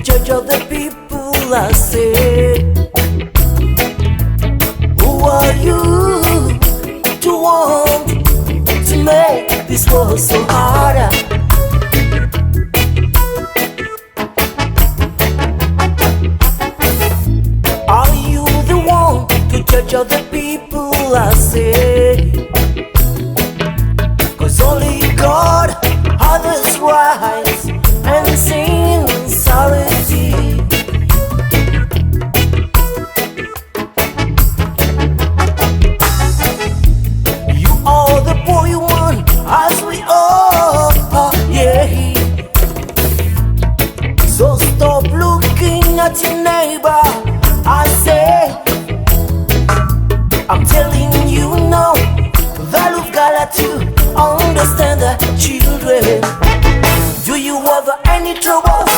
Judge of the people, I say. Who are you to want to make this world so harder? Are you the one to judge of the people, I say? 'Cause only God has rights and sincerity. You are the boy one, as we all are, yeah. So stop looking at your neighbor, I say. I'm telling you now that you've got to understand the children. Do you have any troubles?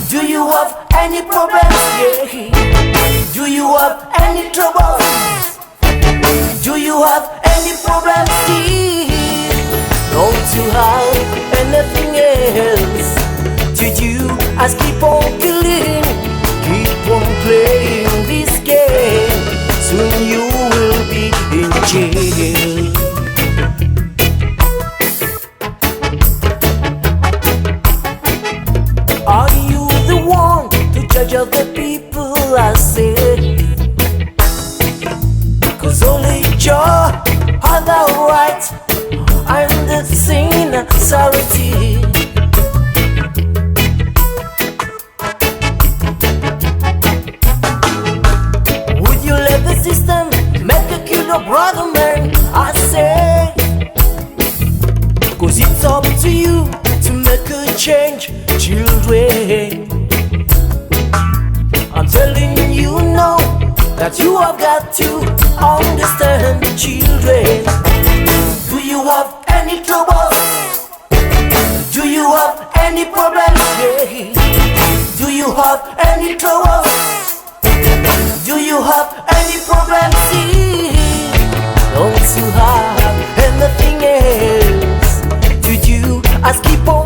Do you have any problems? Yeah. Do you have any troubles? Do you have any problems? See, don't you have anything else to do? As keep on killing, keep on playing this game. Soon you will be in jail. Are you the one to judge of the people, I say? 'Cause only Jah has the right and the sincerity. Would you let the system make you kill your brother, man? I say. 'Cause it's up to you to make a change, children. I'm telling you now that you have got to understand, children. Do you have any troubles? Do you have any problems? Yeah. Do you have any troubles? Do you have any problems? See, don't you have anything else to do? As keep on